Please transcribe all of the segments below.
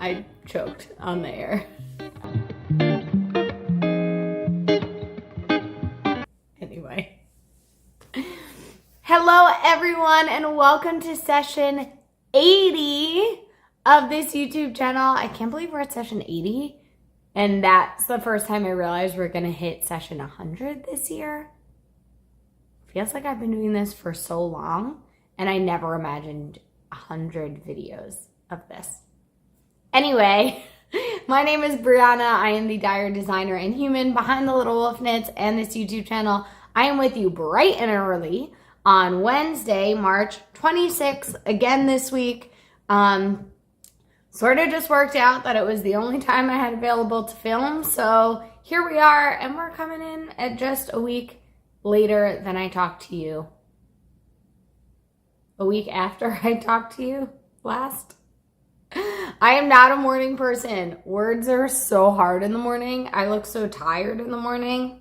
I choked on the air. Anyway. Hello everyone and welcome to session 80 of this YouTube channel. I can't believe we're at session 80 and that's the first time I realized we're gonna hit session 100 this year. Feels like I've been doing this for so long and I never imagined 100 videos of this. Anyway, my name is Brianna. I am the dyer designer and human behind the Little Wolf Knits and this YouTube channel. I am with you bright and early on Wednesday, March 26th, again this week. Sort of just worked out that it was the only time I had available to film. So here we are, and we're coming in at just a week later than I talked to you. A week after I talked to you last. I am not a morning person. Words are so hard in the morning. I look so tired in the morning.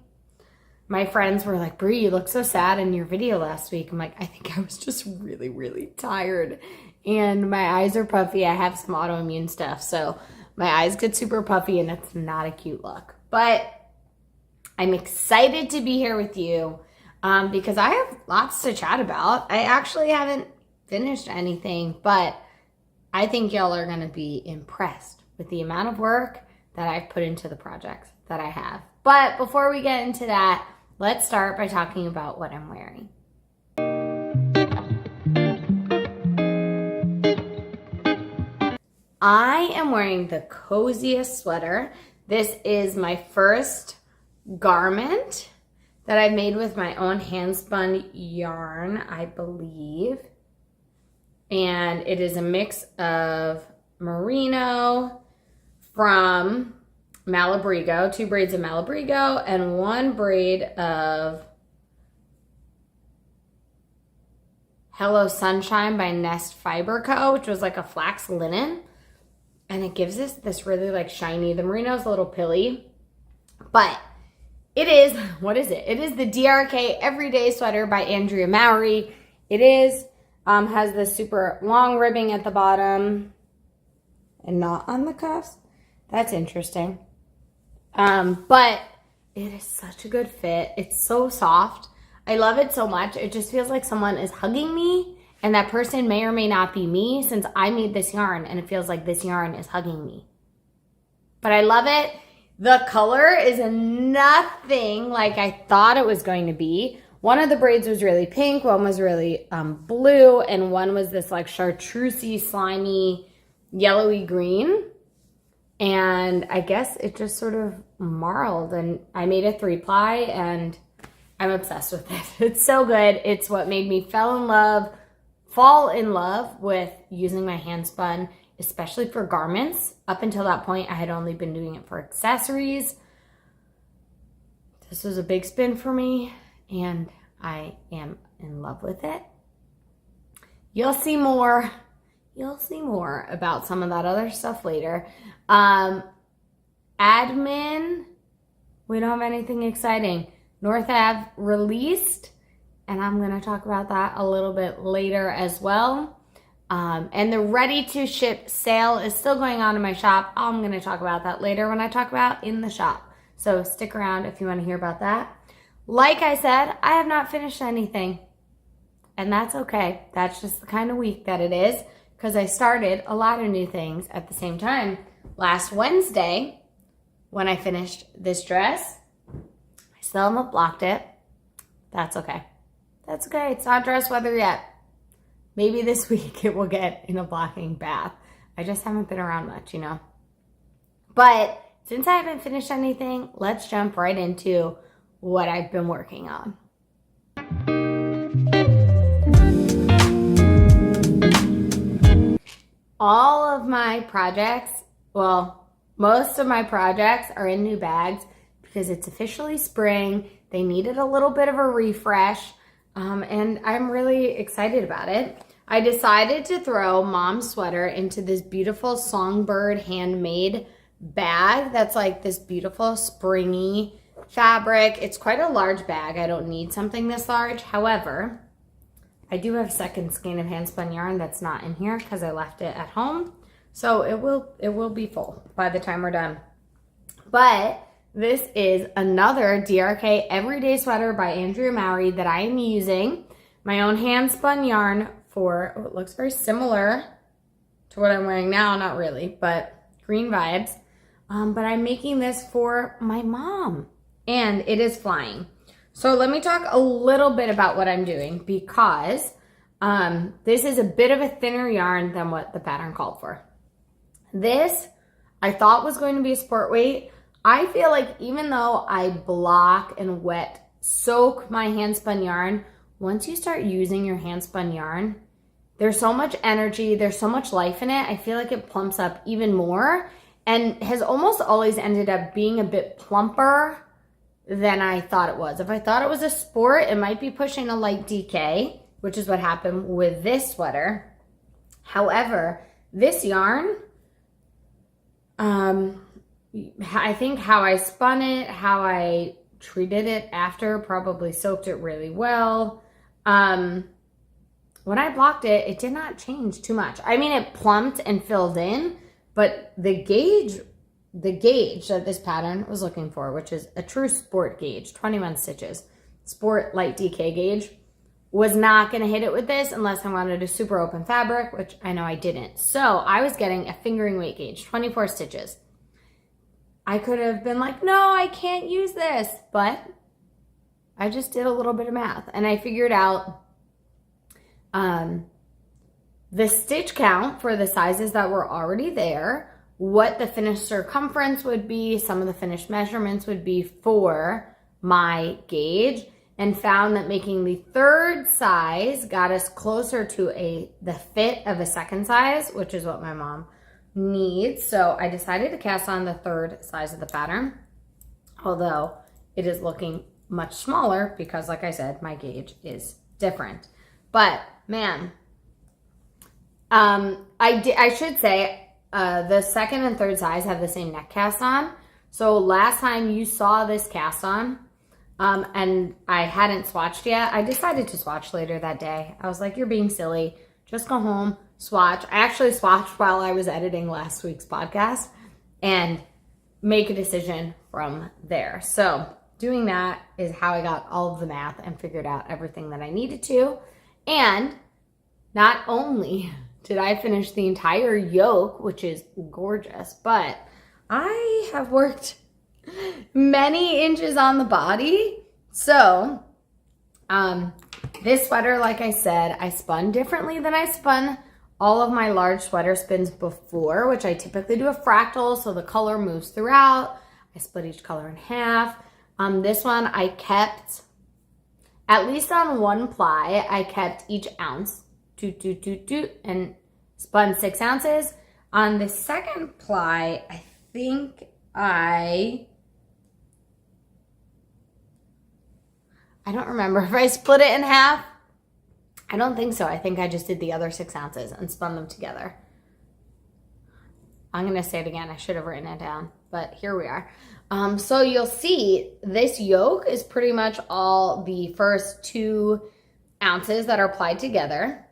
My friends were like, Brie, you look so sad in your video last week. I'm like, I think I was just really, really tired. And my eyes are puffy. I have some autoimmune stuff. So my eyes get super puffy and it's not a cute look. But I'm excited to be here with you because I have lots to chat about. I actually haven't finished anything, but I think y'all are going to be impressed with the amount of work that I've put into the projects that I have. But before we get into that, let's start by talking about what I'm wearing. I am wearing the coziest sweater. This is my first garment that I made with my own handspun yarn, I believe. And it is a mix of merino from Malabrigo, 2 braids of Malabrigo, and 1 braid of Hello Sunshine by Nest Fiber Co., which was like a flax linen. And it gives us this really like shiny, the merino's a little pilly, but it is, what is it? It is the DRK Everyday Sweater by Andrea Mowry. It is, has this super long ribbing at the bottom and not on the cuffs. That's interesting. But it is such a good fit. It's so soft. I love it so much. It just feels like someone is hugging me, and that person may or may not be me since I made this yarn and it feels like this yarn is hugging me. But I love it. The color is nothing like I thought it was going to be. One of the braids was really pink, one was really blue, and one was this like chartreusey, slimy, yellowy green. And I guess it just sort of marled, and I made a 3-ply and I'm obsessed with it. It's so good. It's what made me fall in love with using my handspun, especially for garments. Up until that point, I had only been doing it for accessories. This was a big spin for me, and I am in love with it. You'll see more about some of that other stuff later. Admin, we don't have anything exciting. North Ave released, and I'm going to talk about that a little bit later as well. And the ready to ship sale is still going on in my shop. I'm going to talk about that later when I talk about in the shop. So stick around if you want to hear about that. Like I said, I have not finished anything, and that's okay. That's just the kind of week that it is because I started a lot of new things at the same time. Last Wednesday, when I finished this dress, I still haven't blocked it. That's okay. That's okay. It's not dress weather yet. Maybe this week it will get in a blocking bath. I just haven't been around much, you know. But since I haven't finished anything, let's jump right into what I've been working on. All of my projects, well, most of my projects are in new bags because it's officially spring. They needed a little bit of a refresh, and I'm really excited about it. I decided to throw Mom's sweater into this beautiful songbird handmade bag that's like this beautiful springy fabric. It's quite a large bag. I don't need something this large. However, I do have a second skein of handspun yarn that's not in here because I left it at home. So it will be full by the time we're done. But this is another DRK everyday sweater by Andrea Mowry that I am using my own hand spun yarn for. Oh, it looks very similar to what I'm wearing now. Not really, but green vibes. But I'm making this for my mom and it is flying. So let me talk a little bit about what I'm doing because this is a bit of a thinner yarn than what the pattern called for. This I thought was going to be a sport weight. I feel like even though I block and wet soak my hand spun yarn, once you start using your hand spun yarn, there's so much energy, there's so much life in it. I feel like it plumps up even more and has almost always ended up being a bit plumper than I thought it was. If I thought it was a sport, it might be pushing a light DK, which is what happened with this sweater. However, this yarn, I think how I spun it, how I treated it after, probably soaked it really well. When I blocked it, it did not change too much. I mean, it plumped and filled in, but the gauge that this pattern was looking for, which is a true sport gauge, 21 stitches, sport light DK gauge, was not going to hit it with this unless I wanted a super open fabric, which I know I didn't. So I was getting a fingering weight gauge, 24 stitches. I could have been like, no, I can't use this, but I just did a little bit of math and I figured out the stitch count for the sizes that were already there, what the finished circumference would be, some of the finished measurements would be for my gauge, and found that making the third size got us closer to the fit of a second size, which is what my mom needs. So I decided to cast on the third size of the pattern, although it is looking much smaller because, like I said, my gauge is different. But man, I should say the second and third size have the same neck cast on. So last time you saw this cast on, and I hadn't swatched yet, I decided to swatch later that day. I was like, you're being silly. Just go home, swatch. I actually swatched while I was editing last week's podcast and make a decision from there. So doing that is how I got all of the math and figured out everything that I needed to. And not only did I finish the entire yoke, which is gorgeous, but I have worked many inches on the body. So this sweater, like I said, I spun differently than I spun all of my large sweater spins before, which I typically do a fractal so the color moves throughout. I split each color in half. This one I kept, at least on one ply, I kept each ounce, and spun 6 ounces. On the second ply, I think I don't remember if I split it in half. I don't think so. I think I just did the other 6 ounces and spun them together. I'm going to say it again. I should have written it down, but here we are. So you'll see this yoke is pretty much all the first 2 ounces that are applied together.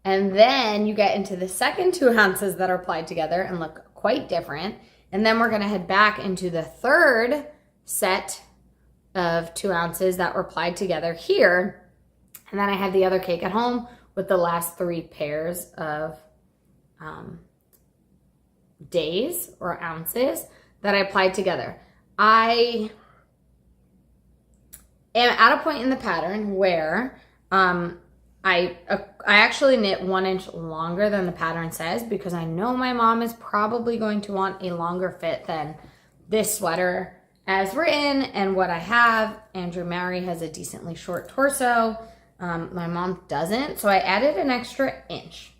And then you get into the second 2 ounces that are applied together and look quite different. And then we're going to head back into the third set of 2 ounces that were applied together here. And then I have the other cake at home with the last 3 pairs of days or ounces that I applied together. I am at a point in the pattern where I actually knit 1 inch longer than the pattern says because I know my mom is probably going to want a longer fit than this sweater as written and what I have. Andrea Mowry has a decently short torso. My mom doesn't, so I added an extra inch.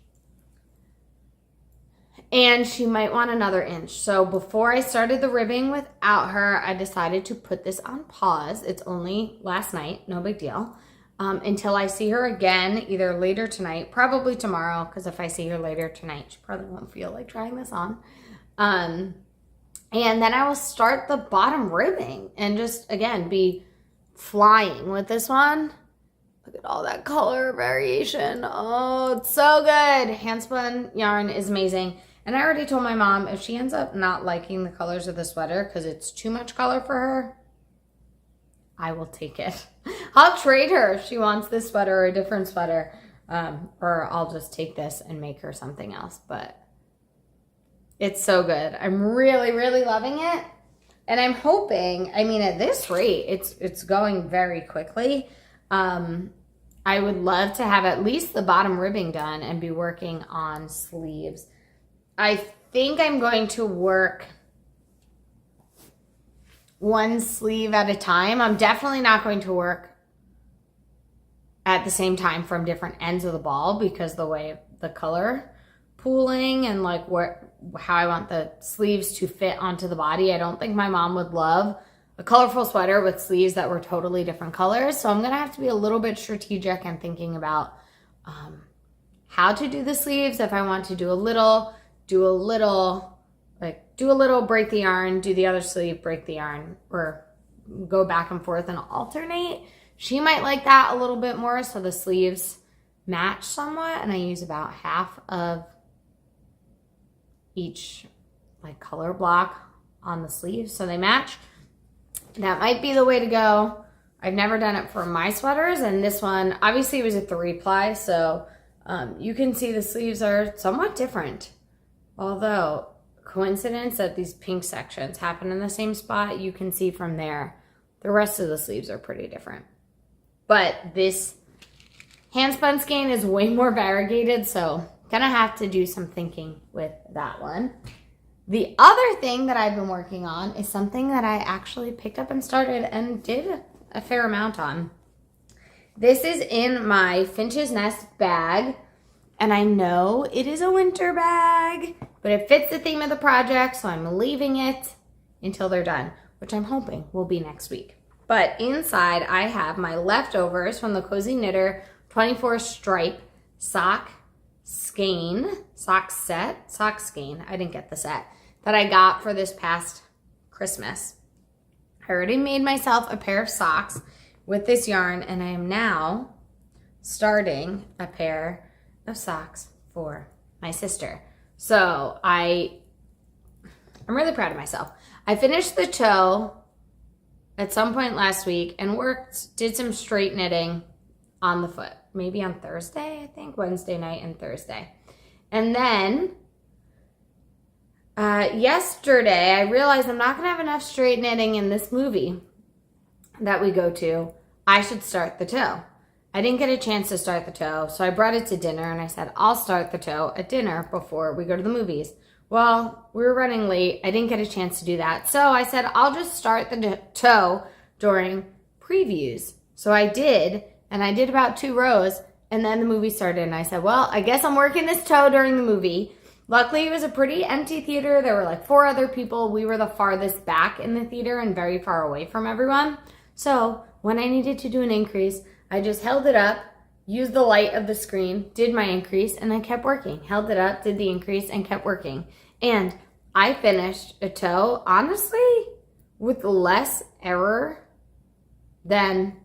And she might want another inch. So before I started the ribbing without her, I decided to put this on pause. It's only last night, no big deal. Until I see her again, either later tonight, probably tomorrow, because if I see her later tonight, she probably won't feel like trying this on. And then I will start the bottom ribbing and just, again, be flying with this one. Look at all that color variation. Oh, it's so good. Handspun yarn is amazing. And I already told my mom if she ends up not liking the colors of the sweater because it's too much color for her, I will take it. I'll trade her if she wants this sweater or a different sweater. Or I'll just take this and make her something else. But it's so good. I'm really, really loving it. And I'm hoping, I mean, at this rate, it's going very quickly. I would love to have at least the bottom ribbing done and be working on sleeves. I think I'm going to work one sleeve at a time. I'm definitely not going to work at the same time from different ends of the ball because the way the color pooling and like how I want the sleeves to fit onto the body. I don't think my mom would love a colorful sweater with sleeves that were totally different colors. So I'm going to have to be a little bit strategic and thinking about how to do the sleeves. If I want to do a little, break the yarn, do the other sleeve, break the yarn, or go back and forth and alternate. She might like that a little bit more so the sleeves match somewhat, and I use about half of each like color block on the sleeves so they match. That might be the way to go. I've never done it for my sweaters, and this one obviously it was a 3-ply, so you can see the sleeves are somewhat different. Although coincidence that these pink sections happen in the same spot, you can see from there the rest of the sleeves are pretty different. But this handspun skein is way more variegated, so gonna have to do some thinking with that one. The other thing that I've been working on is something that I actually picked up and started and did a fair amount on. This is in my Finch's Nest bag, and I know it is a winter bag, but it fits the theme of the project, so I'm leaving it until they're done, which I'm hoping will be next week. But inside, I have my leftovers from the cozyknitter 24 stripe sock skein, I didn't get the set, that I got for this past Christmas. I already made myself a pair of socks with this yarn, and I am now starting a pair of socks for my sister. So I'm really proud of myself. I finished the toe at some point last week and did some straight knitting on the foot, maybe on Thursday, I think, Wednesday night and Thursday. And then yesterday, I realized I'm not going to have enough straight knitting in this movie that we go to. I should start the toe. I didn't get a chance to start the toe, so I brought it to dinner, and I said, I'll start the toe at dinner before we go to the movies. Well, we were running late. I didn't get a chance to do that. So I said, I'll just start the toe during previews. So I did, and I did about 2 rows, and then the movie started, and I said, well, I guess I'm working this toe during the movie. Luckily, it was a pretty empty theater. There were like 4 other people. We were the farthest back in the theater and very far away from everyone. So when I needed to do an increase, I just held it up, used the light of the screen, did my increase, and I kept working. Held it up, did the increase, and kept working. And I finished a toe, honestly, with less error than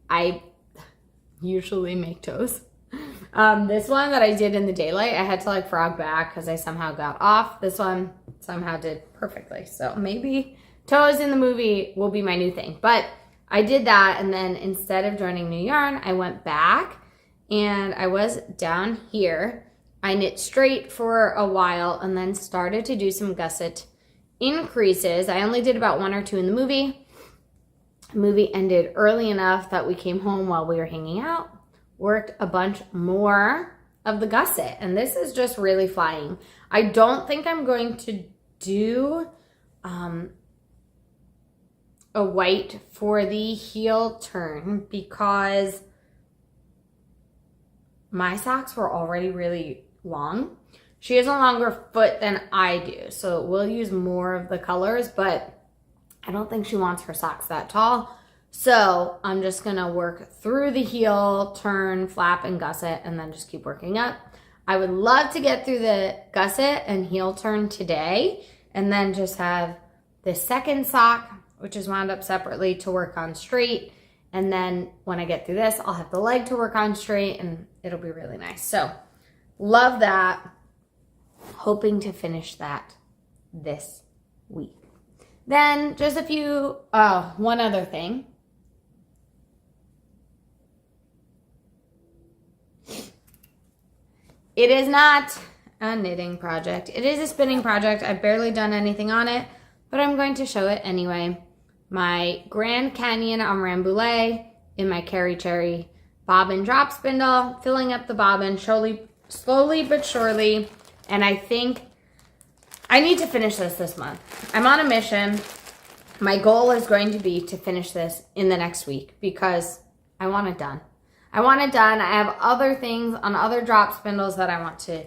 I usually make toes. This one that I did in the daylight, I had to like frog back because I somehow got off. This one somehow did perfectly. So maybe toes in the movie will be my new thing. But I did that, and then instead of joining new yarn, I went back and I was down here. I knit straight for a while and then started to do some gusset increases. I only did about 1 or 2 in the movie. The movie ended early enough that we came home while we were hanging out, worked a bunch more of the gusset, and this is just really flying. I don't think I'm going to do a white for the heel turn because my socks were already really long. She has a longer foot than I do, so we'll use more of the colors, but I don't think she wants her socks that tall. So I'm just gonna work through the heel, turn, flap, and gusset, and then just keep working up. I would love to get through the gusset and heel turn today, and then just have the second sock, which is wound up separately, to work on straight. And then when I get through this, I'll have the leg to work on straight, and it'll be really nice. So love that. hoping to finish that this week. Then just one other thing. It is not a knitting project. It is a spinning project. I've barely done anything on it, but I'm going to show it anyway. My Grand Canyon on rambouillet in my Carry Cherry bobbin drop spindle, filling up the bobbin slowly but surely. And I think I need to finish this month. I'm on a mission. My goal is going to be to finish this in the next week because I want it done. I want it done. I have other things on other drop spindles that I want to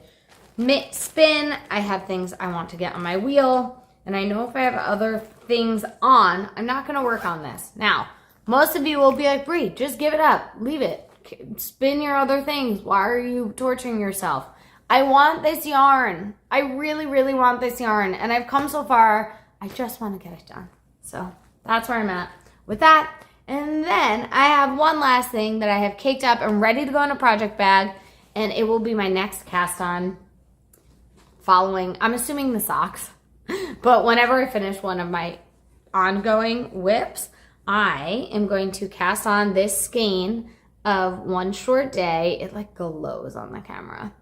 spin. I have things I want to get on my wheel. And I know if I have other things on, I'm not going to work on this. Now, most of you will be like, Bree, just give it up. Leave it. Spin your other things. Why are you torturing yourself? I want this yarn. I really, really want this yarn. And I've come so far. I just want to get it done. So that's where I'm at with that. And then I have one last thing that I have caked up and ready to go in a project bag. And it will be my next cast on following, I'm assuming the socks. But whenever I finish one of my ongoing whips, I am going to cast on this skein of One Short Day. It like glows on the camera.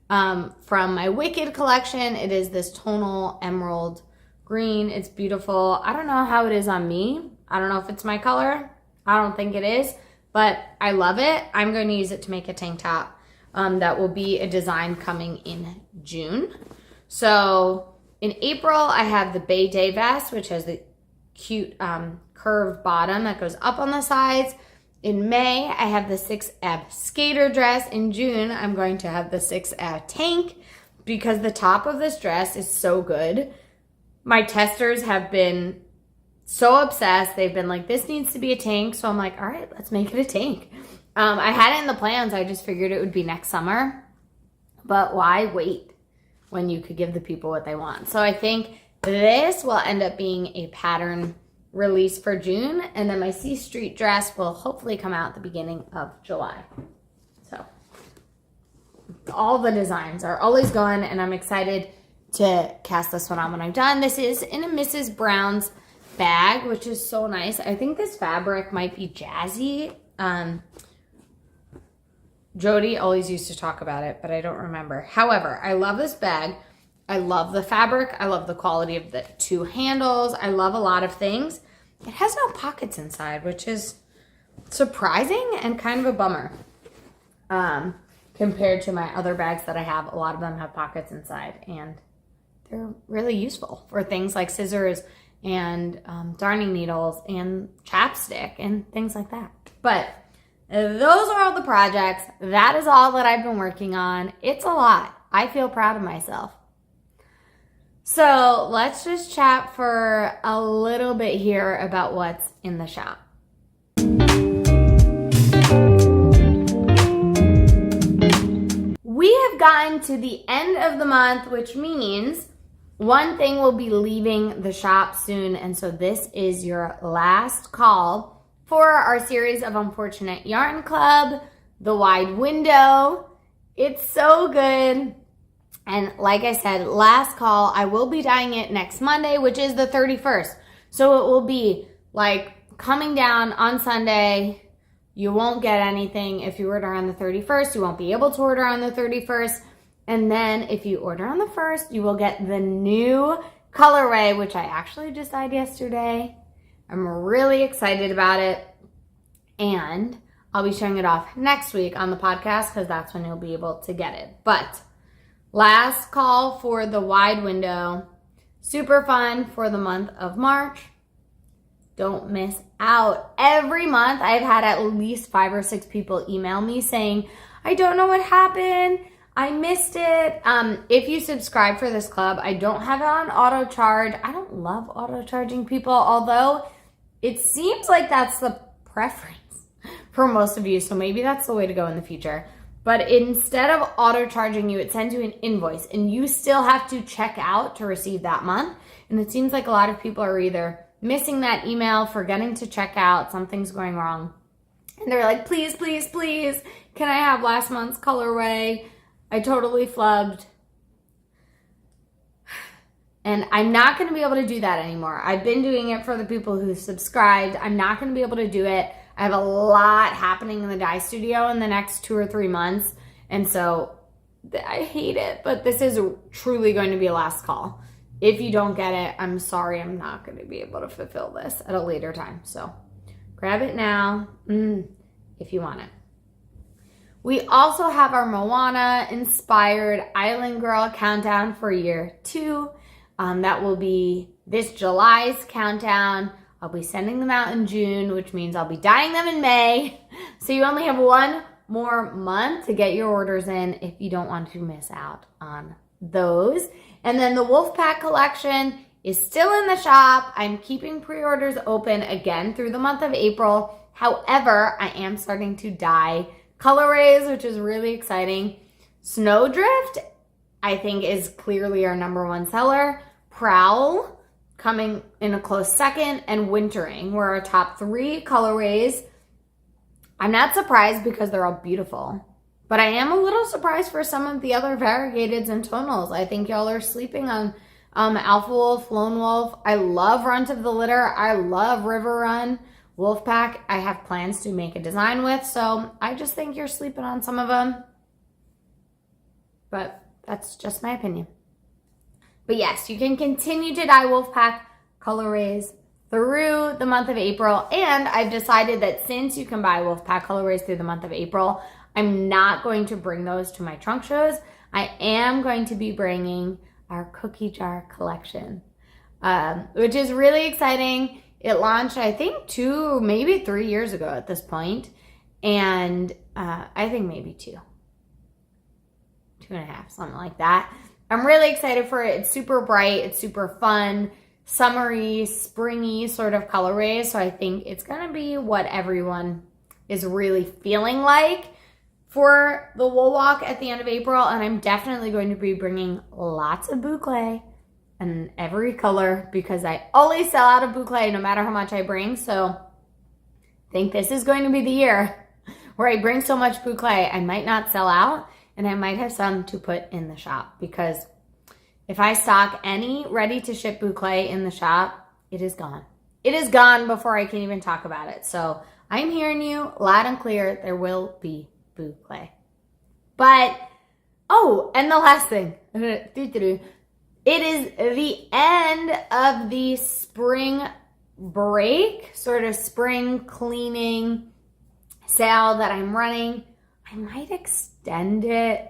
From my Wicked collection. It is this tonal emerald green. It's beautiful. I don't know how it is on me. I don't know if it's my color. I don't think it is, but I love it. I'm going to use it to make a tank top. That will be a design coming in June. So in April, I have the Bay Day vest, which has the cute curved bottom that goes up on the sides. In May, I have the 6F skater dress. In June, I'm going to have the 6F tank because the top of this dress is so good. My testers have been so obsessed. They've been like, this needs to be a tank. So I'm like, all right, let's make it a tank. I had it in the plans. I just figured it would be next summer. But why wait when you could give the people what they want? So I think this will end up being a pattern release for June. And then my C Street dress will hopefully come out at the beginning of July. So all the designs are always going, and I'm excited to cast this one on when I'm done. This is in a Mrs. Brown's bag, which is so nice. I think this fabric might be jazzy. Jody always used to talk about it, but I don't remember. However, I love this bag. I love the fabric. I love the quality of the two handles. I love a lot of things. It has no pockets inside, which is surprising and kind of a bummer. Compared to my other bags that I have, a lot of them have pockets inside, and they're really useful for things like scissors and darning needles and chapstick and things like that. But those are all the projects. That is all that I've been working on. It's a lot. I feel proud of myself. So let's just chat for a little bit here about what's in the shop. We have gotten to the end of the month, which means one thing will be leaving the shop soon. And so this is your last call for our series of Unfortunate Yarn Club, The Wide Window. It's so good. And like I said, last call, I will be dyeing it next Monday, which is the 31st. So it will be like coming down on Sunday. You won't get anything if you order on the 31st. You won't be able to order on the 31st. And then if you order on the 1st, you will get the new colorway, which I actually just dyed yesterday. I'm really excited about it. And I'll be showing it off next week on the podcast because that's when you'll be able to get it. But last call for the wide window. Super fun for the month of March. Don't miss out. Every month I've had at least 5 or 6 people email me saying, I don't know what happened. I missed it. If you subscribe for this club, I don't have it on auto charge. I don't love auto charging people, although it seems like that's the preference for most of you. So maybe that's the way to go in the future. But instead of auto charging you, it sends you an invoice and you still have to check out to receive that month. And it seems like a lot of people are either missing that email, forgetting to check out, something's going wrong. And they're like, please, please, please, can I have last month's colorway? I totally flubbed. And I'm not going to be able to do that anymore. I've been doing it for the people who subscribed. I'm not going to be able to do it. I have a lot happening in the dye studio in the next 2 or 3 months. And so I hate it, but this is truly going to be a last call. If you don't get it, I'm sorry. I'm not going to be able to fulfill this at a later time. So grab it now if you want it. We also have our Moana inspired Island Girl countdown for year 2. That will be this July's countdown. I'll be sending them out in June, which means I'll be dyeing them in May. So you only have 1 more month to get your orders in if you don't want to miss out on those. And then the Wolfpack collection is still in the shop. I'm keeping pre-orders open again through the month of April. However, I am starting to dye colorways, which is really exciting. Snowdrift, I think, is clearly our #1 seller. Prowl, coming in a close second, and Wintering were our top 3 colorways. I'm not surprised because they're all beautiful, but I am a little surprised for some of the other variegateds and tonals. I think y'all are sleeping on Alpha Wolf, Lone Wolf. I love Runt of the Litter. I love River Run. Wolfpack, I have plans to make a design with, so I just think you're sleeping on some of them. But that's just my opinion. But yes, you can continue to dye Wolfpack colorways through the month of April. And I've decided that since you can buy Wolfpack colorways through the month of April, I'm not going to bring those to my trunk shows. I am going to be bringing our cookie jar collection, which is really exciting. It launched, I think, 2, maybe 3 years ago at this point. And I think maybe 2. 2.5, something like that. I'm really excited for it. It's super bright. It's super fun, summery, springy sort of colorways. So I think it's going to be what everyone is really feeling like for the Wool Walk at the end of April. And I'm definitely going to be bringing lots of boucle in every color because I always sell out of boucle no matter how much I bring. So I think this is going to be the year where I bring so much boucle I might not sell out. And I might have some to put in the shop because if I stock any ready-to-ship boucle in the shop, it is gone. It is gone before I can even talk about it. So I'm hearing you loud and clear. There will be boucle. But, oh, and the last thing. It is the end of the spring break, sort of spring cleaning sale that I'm running. I might extend it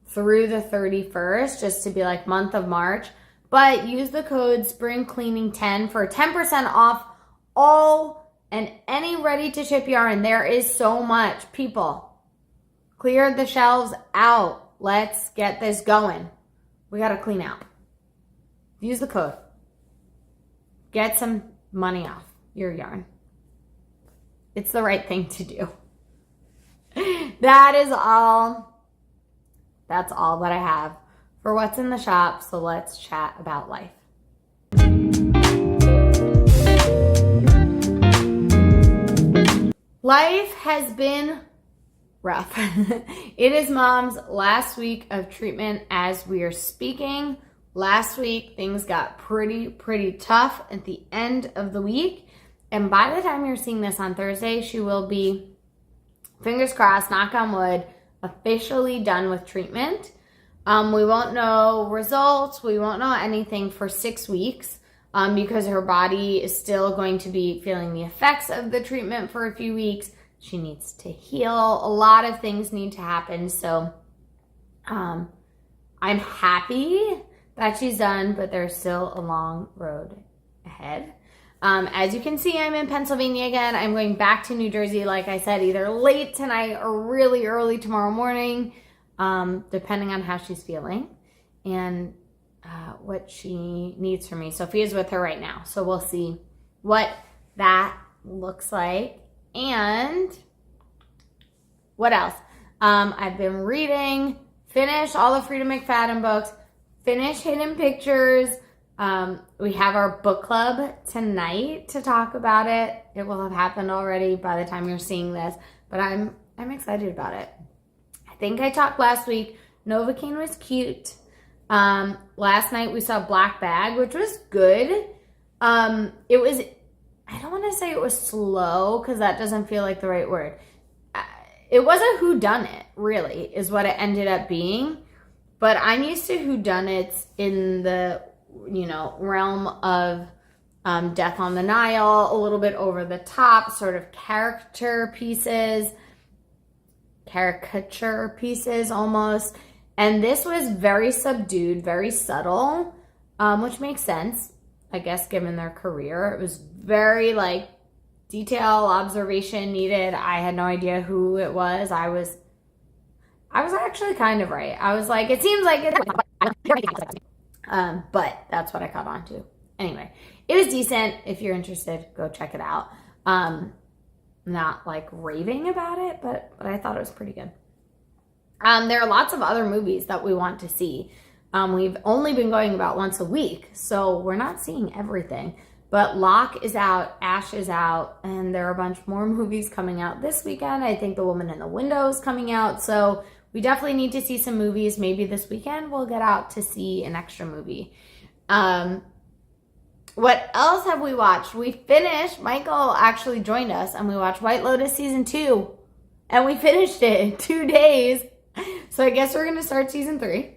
through the 31st just to be like month of March, but use the code SPRINGCLEANING10 for 10% off all and any ready to ship yarn. There is so much. People, clear the shelves out. Let's get this going. We got to clean out. Use the code. Get some money off your yarn. It's the right thing to do. That is all. That's all that I have for what's in the shop. So let's chat about life. Life has been rough. It is Mom's last week of treatment as we are speaking. Last week, things got pretty tough at the end of the week. And by the time you're seeing this on Thursday, she will be, fingers crossed, knock on wood, officially done with treatment. We won't know results. We won't know anything for 6 weeks because her body is still going to be feeling the effects of the treatment for a few weeks. She needs to heal. A lot of things need to happen. So I'm happy that she's done, but there's still a long road ahead. As you can see, I'm in Pennsylvania again. I'm going back to New Jersey, like I said, either late tonight or really early tomorrow morning, depending on how she's feeling and what she needs from me. Sophia's with her right now, so we'll see what that looks like. And what else? I've been reading, finished all the Freedom McFadden books, finished Hidden Pictures. We have our book club tonight to talk about it. It will have happened already by the time you're seeing this, but I'm excited about it. I think I talked last week. Novocaine was cute. Last night we saw Black Bag, which was good. It was, I don't want to say it was slow because that doesn't feel like the right word. It was a whodunit, really, is what it ended up being. But I'm used to whodunits in the, realm of Death on the Nile, a little bit over the top, sort of caricature pieces almost. And this was very subdued, very subtle, which makes sense, I guess, given their career. It was very, detail, observation needed. I had no idea who it was. I was actually kind of right. I was like, it seems like it. But that's what I caught on to. Anyway, it was decent. If you're interested, go check it out. Not raving about it, but I thought it was pretty good. There are lots of other movies that we want to see. We've only been going about once a week, so we're not seeing everything. But Locke is out, Ash is out, and there are a bunch more movies coming out this weekend. I think The Woman in the Window is coming out, so we definitely need to see some movies. Maybe this weekend we'll get out to see an extra movie. What else have we watched? We finished, Michael actually joined us, and we watched White Lotus Season 2. And we finished it in 2 days. So I guess we're going to start Season 3.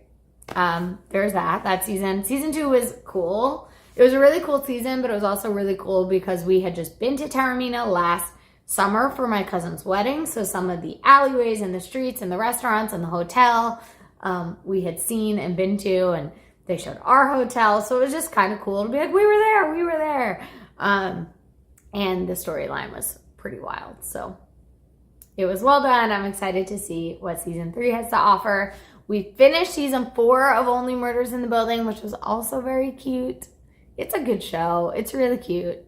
There's that season. Season 2 was cool. It was a really cool season, but it was also really cool because we had just been to Taormina last summer for my cousin's wedding. So some of the alleyways and the streets and the restaurants and the hotel we had seen and been to, and they showed our hotel. So it was just kind of cool to be like, we were there. And the storyline was pretty wild. So it was well done. I'm excited to see what Season 3 has to offer. We finished Season 4 of Only Murders in the Building, which was also very cute. It's a good show. It's really cute.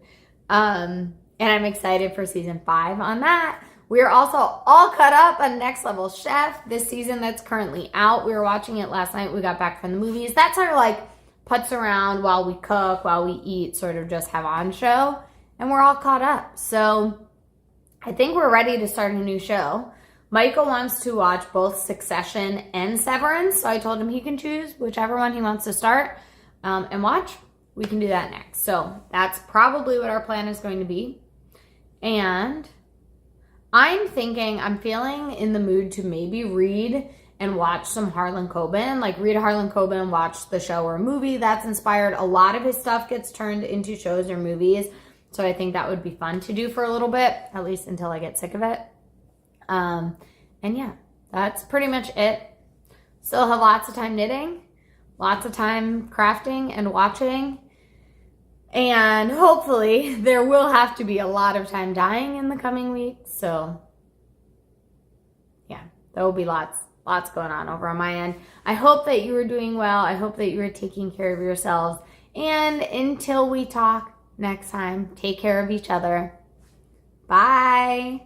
And I'm excited for Season 5 on that. We are also all caught up on Next Level Chef, this season that's currently out. We were watching it last night. We got back from the movies. That's our putz around while we cook, while we eat, sort of just have on show. And we're all caught up. So I think we're ready to start a new show. Michael wants to watch both Succession and Severance. So I told him he can choose whichever one he wants to start and watch. We can do that next. So that's probably what our plan is going to be. And I'm feeling in the mood to maybe read and watch some Harlan Coben. Read Harlan Coben, watch the show or movie that's inspired. A lot of his stuff gets turned into shows or movies. So I think that would be fun to do for a little bit, at least until I get sick of it. And yeah, that's pretty much it. Still have lots of time knitting, lots of time crafting and watching. And hopefully there will have to be a lot of time dyeing in the coming weeks. So yeah, there will be lots going on over on my end. I hope that you are doing well. I hope that you are taking care of yourselves. And until we talk next time, take care of each other. Bye.